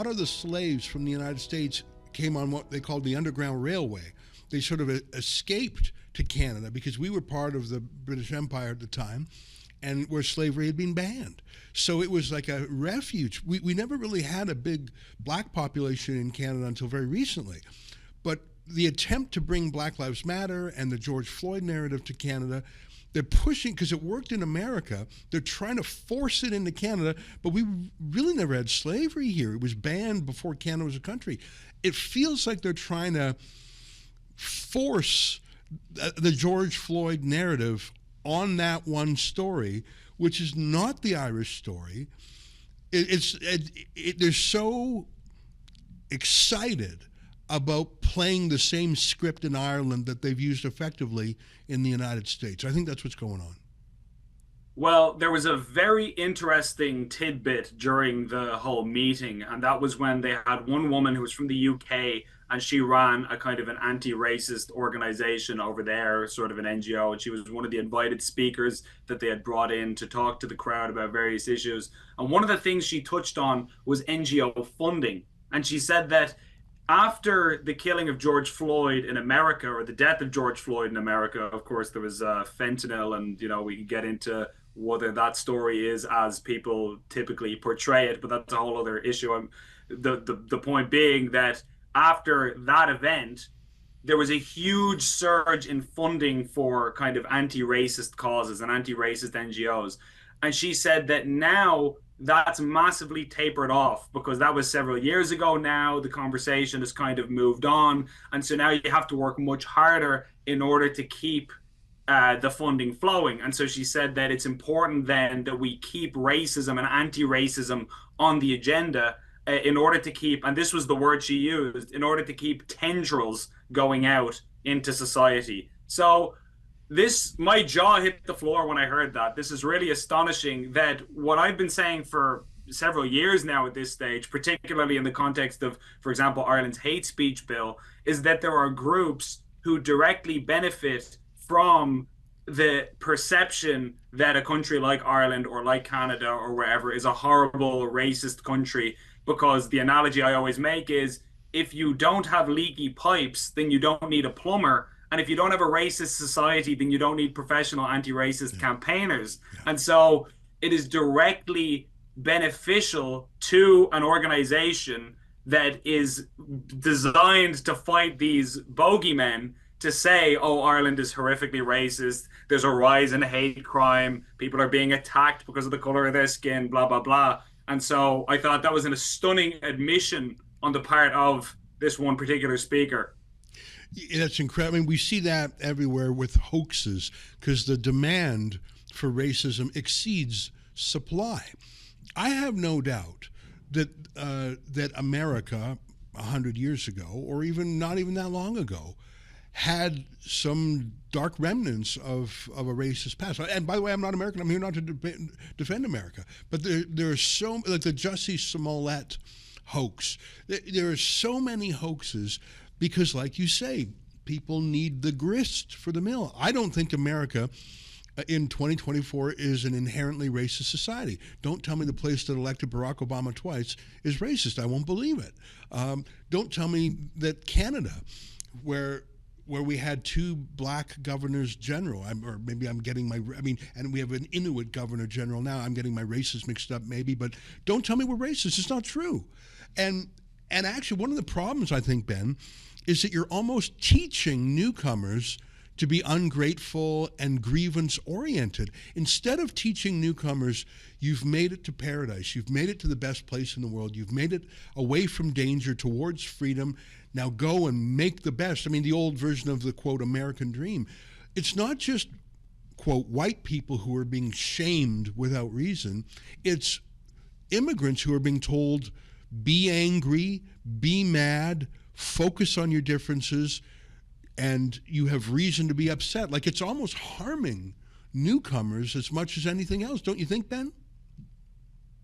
of the slaves from the United States came on what they called the Underground Railway. They sort of escaped to Canada because we were part of the British Empire at the time, and where slavery had been banned. So it was like a refuge. We never really had a big black population in Canada until very recently. But the attempt to bring Black Lives Matter and the George Floyd narrative to Canada, they're pushing, because it worked in America, they're trying to force it into Canada, but we really never had slavery here. It was banned before Canada was a country. It feels like they're trying to force the George Floyd narrative on that one story, which is not the Irish story. They're so excited about playing the same script in Ireland that they've used effectively in the United States. I think that's what's going on. Well, there was a very interesting tidbit during the whole meeting, and that was when they had one woman who was from the UK, and she ran a kind of an anti-racist organization over there, sort of an NGO, and she was one of the invited speakers that they had brought in to talk to the crowd about various issues. And one of the things she touched on was NGO funding. And she said that after the killing of George Floyd in America, or the death of George Floyd in America, of course, there was fentanyl, and, you know, we can get into whether that story is as people typically portray it, but that's a whole other issue. The point being that after that event, there was a huge surge in funding for kind of anti-racist causes and anti-racist NGOs. And she said that now that's massively tapered off, because that was several years ago now. The conversation has kind of moved on. And so now you have to work much harder in order to keep the funding flowing. And so she said that it's important then that we keep racism and anti-racism on the agenda in order to keep, and this was the word she used, in order to keep tendrils going out into society. So my jaw hit the floor when I heard that. This is really astonishing, that what I've been saying for several years now at this stage, particularly in the context of, for example, Ireland's hate speech bill, is that there are groups who directly benefit from the perception that a country like Ireland or like Canada or wherever is a horrible racist country. Because the analogy I always make is, if you don't have leaky pipes, then you don't need a plumber. And if you don't have a racist society, then you don't need professional anti-racist campaigners. And so it is directly beneficial to an organization that is designed to fight these bogeymen to say, oh, Ireland is horrifically racist, there's a rise in hate crime, people are being attacked because of the color of their skin, blah, blah, blah. And so I thought that was a stunning admission on the part of this one particular speaker. That's incredible. I mean, we see that everywhere with hoaxes, because the demand for racism exceeds supply. I have no doubt that that America 100 years ago, or even not even that long ago, had some dark remnants of a racist past. And by the way, I'm not American. I'm here not to defend America. But there are so, like the Jussie Smollett hoax. There are so many hoaxes because, like you say, people need the grist for the mill. I don't think America in 2024 is an inherently racist society. Don't tell me the place that elected Barack Obama twice is racist. I won't believe it. Don't tell me that Canada, where we had two black governors general, or maybe I'm getting and we have an Inuit governor general now. I'm getting my races mixed up maybe, but don't tell me we're racist. It's not true. And actually, one of the problems, I think, Ben, is that you're almost teaching newcomers to be ungrateful and grievance-oriented. Instead of teaching newcomers, you've made it to paradise. You've made it to the best place in the world. You've made it away from danger towards freedom. Now go and make the best. I mean, the old version of the, quote, American dream. It's not just, quote, white people who are being shamed without reason. It's immigrants who are being told, be angry, be mad, focus on your differences, and you have reason to be upset. Like, it's almost harming newcomers as much as anything else. Don't you think, Ben?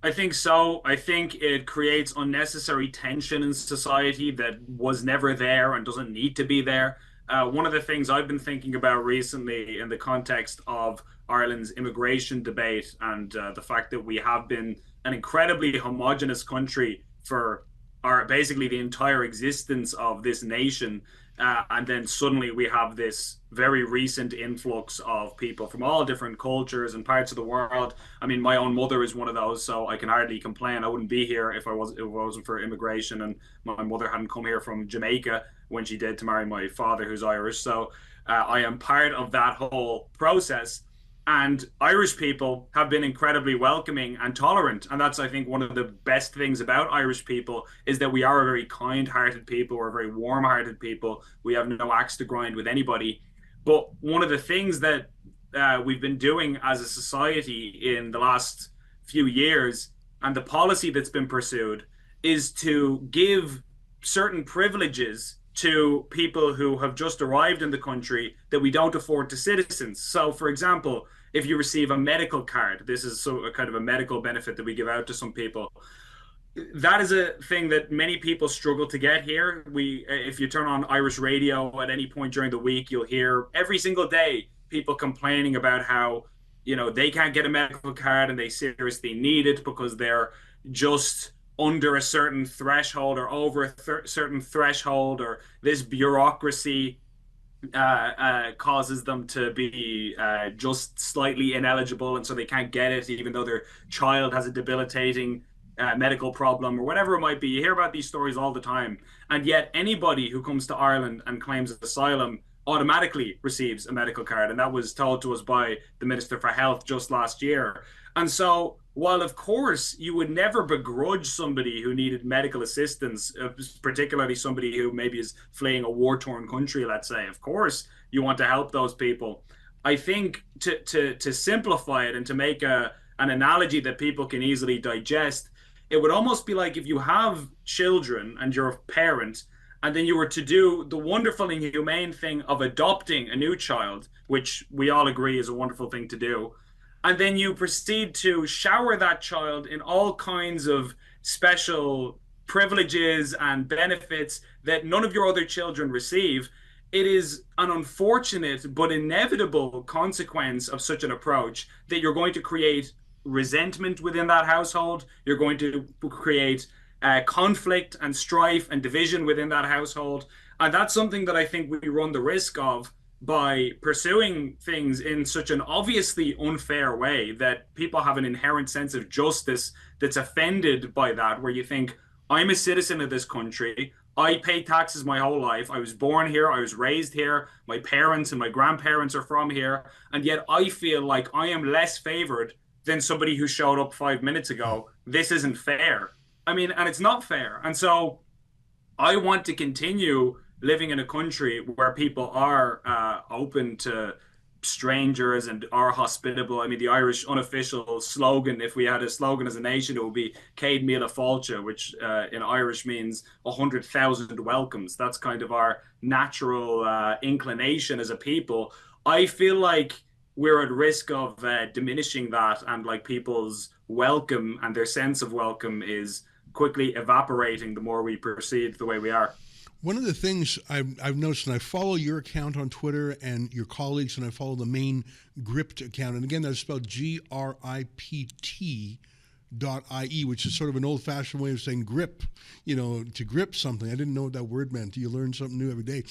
I think so. I think it creates unnecessary tension in society that was never there and doesn't need to be there. One of the things I've been thinking about recently in the context of Ireland's immigration debate and the fact that we have been an incredibly homogenous country for are basically the entire existence of this nation. And then suddenly we have this very recent influx of people from all different cultures and parts of the world. I mean, my own mother is one of those, so I can hardly complain. I wouldn't be here if it wasn't for immigration, and my mother hadn't come here from Jamaica when she did to marry my father, who's Irish. So I am part of that whole process. And Irish people have been incredibly welcoming and tolerant. And that's, I think, one of the best things about Irish people is that we are a very kind-hearted people. We're a very warm-hearted people. We have no axe to grind with anybody. But one of the things that we've been doing as a society in the last few years, and the policy that's been pursued, is to give certain privileges to people who have just arrived in the country that we don't afford to citizens. So, for example, if you receive a medical card, this is a kind of a medical benefit that we give out to some people. That is a thing that many people struggle to get here. If you turn on Irish radio at any point during the week, you'll hear every single day people complaining about how, they can't get a medical card and they seriously need it because they're just under a certain threshold or over a certain threshold, or this bureaucracy causes them to be just slightly ineligible, and so they can't get it even though their child has a debilitating medical problem or whatever it might be. You hear about these stories all the time, and yet anybody who comes to Ireland and claims asylum automatically receives a medical card, and that was told to us by the Minister for Health just last year. And so while of course you would never begrudge somebody who needed medical assistance, particularly somebody who maybe is fleeing a war-torn country, let's say, of course you want to help those people. I think to simplify it and to make an analogy that people can easily digest, it would almost be like if you have children and you're a parent, and then you were to do the wonderful and humane thing of adopting a new child, which we all agree is a wonderful thing to do. And then you proceed to shower that child in all kinds of special privileges and benefits that none of your other children receive. It is an unfortunate but inevitable consequence of such an approach that you're going to create resentment within that household. You're going to create conflict and strife and division within that household. And that's something that I think we run the risk of by pursuing things in such an obviously unfair way, that people have an inherent sense of justice that's offended by that, where you think, I'm a citizen of this country, I pay taxes my whole life, I was born here, I was raised here, my parents and my grandparents are from here, and yet I feel like I am less favored than somebody who showed up 5 minutes ago. This isn't fair. I mean, and it's not fair. And so I want to continue living in a country where people are open to strangers and are hospitable. I mean, the Irish unofficial slogan, if we had a slogan as a nation, it would be Céad Míle Fáilte, which in Irish means 100,000 welcomes. That's kind of our natural inclination as a people. I feel like we're at risk of diminishing that, and like people's welcome and their sense of welcome is quickly evaporating the more we proceed the way we are. One of the things I've noticed, and I follow your account on Twitter and your colleagues, and I follow the main Gript account. And again, that's spelled GRIPT.IE, which is sort of an old-fashioned way of saying grip, to grip something. I didn't know what that word meant. You learn something new every day.